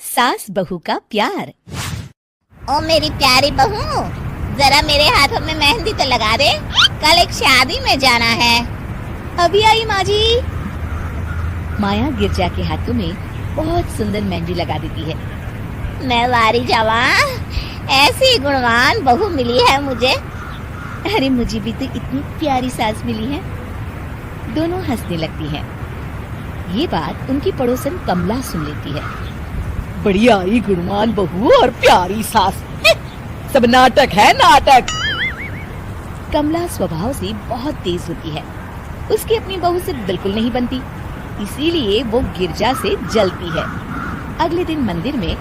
सास बहू का प्यार। ओ मेरी प्यारी बहू, जरा मेरे हाथों में मेहंदी तो लगा दे, कल एक शादी में जाना है। अभी आई माँ जी। माया गिरजा के हाथों में बहुत सुंदर मेहंदी लगा देती है। मैं वारी जावा, ऐसी गुणवान बहू मिली है मुझे। अरे मुझे भी तो इतनी प्यारी सास मिली है। दोनों हंसने लगती हैं। ये बात उनकी पड़ोसन कमला सुन लेती है। बढ़िया ही गुणवान बहू और प्यारी सास, सब नाटक है नाटक। कमला स्वभाव से बहुत तेज होती है, उसकी अपनी बहू से बिल्कुल नहीं बनती, इसीलिए वो गिरजा से जलती है। अगले दिन मंदिर में,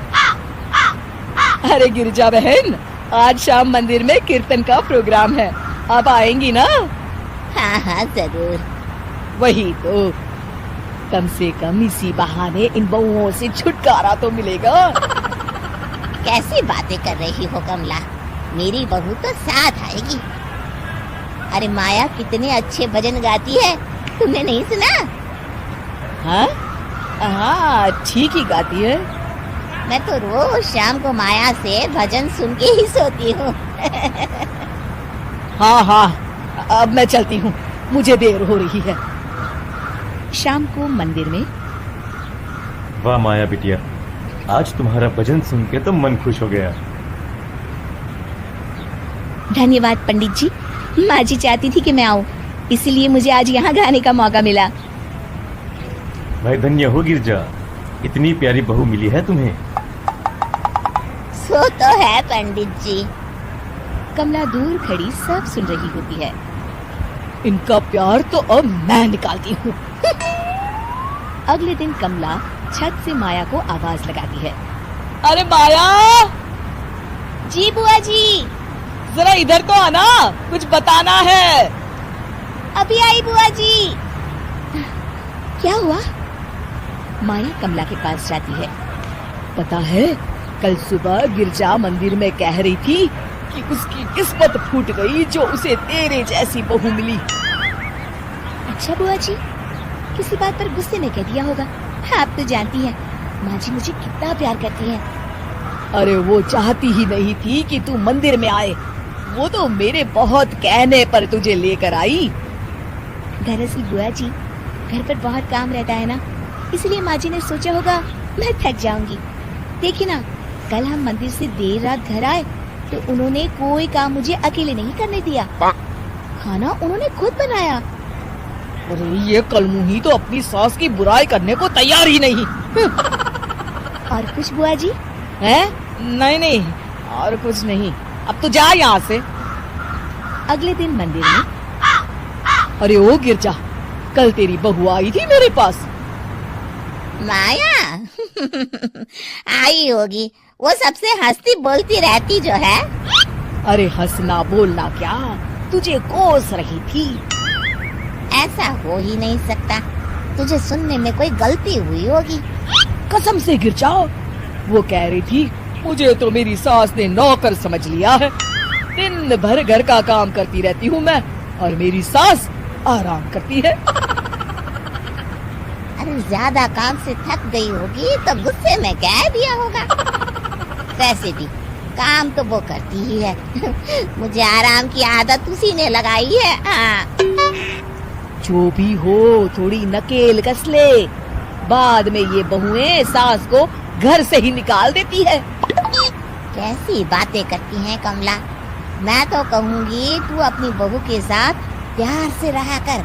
अरे गिरजा बहन, आज शाम मंदिर में कीर्तन का प्रोग्राम है, आप आएंगी ना? हाँ हाँ जरूर। वही तो, कम से कम इसी बहाने इन बहुओं से छुटकारा तो मिलेगा। कैसी बातें कर रही हो कमला, मेरी बहू तो साथ आएगी। अरे माया कितने अच्छे भजन गाती है, तुमने नहीं सुना? हाँ हाँ, ठीक ही गाती है। मैं तो रोज शाम को माया से भजन सुन के ही सोती हूँ। हाँ हाँ, अब मैं चलती हूँ, मुझे देर हो रही है। शाम को मंदिर में, वाह माया बिटिया, आज तुम्हारा भजन सुन के तो मन खुश हो गया। धन्यवाद पंडित जी, माँ जी चाहती थी कि मैं आऊँ, इसीलिए मुझे आज यहाँ गाने का मौका मिला। भाई धन्य हो गिरजा, इतनी प्यारी बहू मिली है तुम्हें। सो तो है पंडित जी। कमला दूर खड़ी सब सुन रही होती है। इनका प्यार तो अब मैं निकालती हूँ। अगले दिन कमला छत से माया को आवाज लगाती है। अरे माया, जी बुआ जी। जरा इधर तो आना, कुछ बताना है। अभी आई बुआ जी। क्या हुआ? माया कमला के पास जाती है। पता है, कल सुबह गिरजा मंदिर में कह रही थी कि उसकी किस्मत फूट गई जो उसे तेरे जैसी बहू मिली। अच्छा बुआ जी, किसी बात पर गुस्से में कह दिया होगा। आप तो जानती हैं, माँ जी मुझे कितना प्यार करती है। अरे वो चाहती ही नहीं थी कि तू मंदिर में आए, वो तो मेरे बहुत कहने पर तुझे लेकर आई। दरअसल बुआ जी, घर पर बहुत काम रहता है ना, इसलिए माँ जी ने सोचा होगा मैं थक जाऊंगी। देखिए ना, कल हम मंदिर से देर रात घर आए तो उन्होंने कोई काम मुझे अकेले नहीं करने दिया। खाना उन्होंने खुद बनाया। अरे ये कलमुही तो अपनी सास की बुराई करने को तैयार ही नहीं। और कुछ बुआ जी? है? नहीं नहीं, और कुछ नहीं, अब तो जा यहाँ से। अगले दिन मंदिर में, अरे ओ गिरजा, कल तेरी बहू आई थी मेरे पास। माया आई होगी, वो सबसे हंसती बोलती रहती जो है। अरे हंसना बोलना क्या, तुझे कोस रही थी। ऐसा हो ही नहीं सकता, तुझे सुनने में कोई गलती हुई होगी। कसम से गिरजा, वो कह रही थी मुझे तो मेरी सास ने नौकर समझ लिया है। दिन भर घर का काम करती रहती हूँ मैं, और मेरी सास आराम करती है। अरे ज्यादा काम से थक गई होगी तो गुस्से में कह दिया होगा। वैसे भी काम तो वो करती ही है। मुझे आराम की आदत उसी ने लगाई है। हाँ। जो भी हो, थोड़ी नकेल कस ले, बाद में ये बहुएं सास को घर से ही निकाल देती है। कैसी बातें करती हैं कमला, मैं तो कहूँगी तू अपनी बहू के साथ प्यार से रहा कर,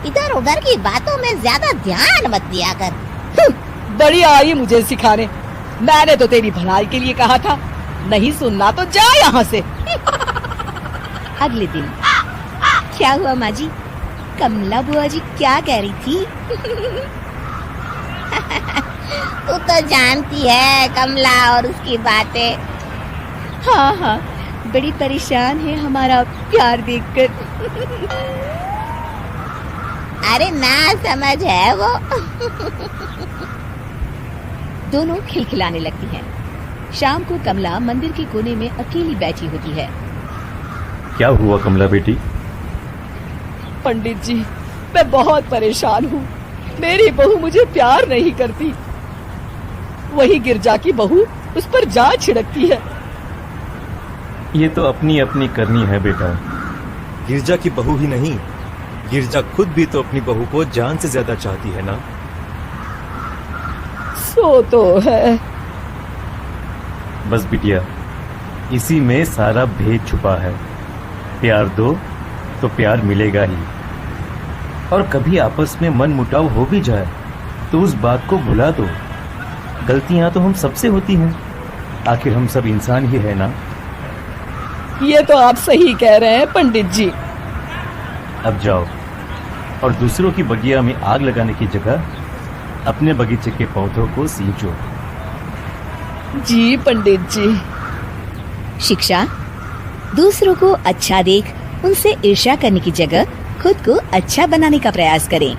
इधर उधर की बातों में ज्यादा ध्यान मत दिया कर। बड़ी आई मुझे सिखाने, मैंने तो तेरी भलाई के लिए कहा था, नहीं सुनना तो जा यहाँ से। अगले दिन, क्या हुआ माँ जी? कमला बुआ जी क्या कह रही थी? तू तो जानती है कमला और उसकी बातें। हाँ हाँ, बड़ी परेशान है हमारा प्यार देखकर। अरे ना समझ है वो। दोनों खिलखिलाने लगती हैं। शाम को कमला मंदिर के कोने में अकेली बैठी होती है। क्या हुआ कमला बेटी? पंडित जी, मैं बहुत परेशान हूँ, मेरी बहू मुझे प्यार नहीं करती। वही गिरजा की बहू उस पर जा छिड़कती है। ये तो अपनी अपनी करनी है बेटा। गिरजा की बहू ही नहीं, गिरजा खुद भी तो अपनी बहू को जान से ज्यादा चाहती है ना। सो तो है। बस बिटिया, इसी में सारा भेद छुपा है। प्यार दो तो प्यार मिलेगा ही। और कभी आपस में मन मुटाव हो भी जाए तो उस बात को भुला दो। गलतियां तो हम सबसे होती हैं, आखिर हम सब इंसान ही है ना। ये तो आप सही कह रहे हैं पंडित जी। अब जाओ और दूसरों की बगिया में आग लगाने की जगह अपने बगीचे के पौधों को सींचो। जी पंडित जी। शिक्षा, दूसरों को अच्छा देख उनसे ईर्ष्या करने की जगह खुद को अच्छा बनाने का प्रयास करें।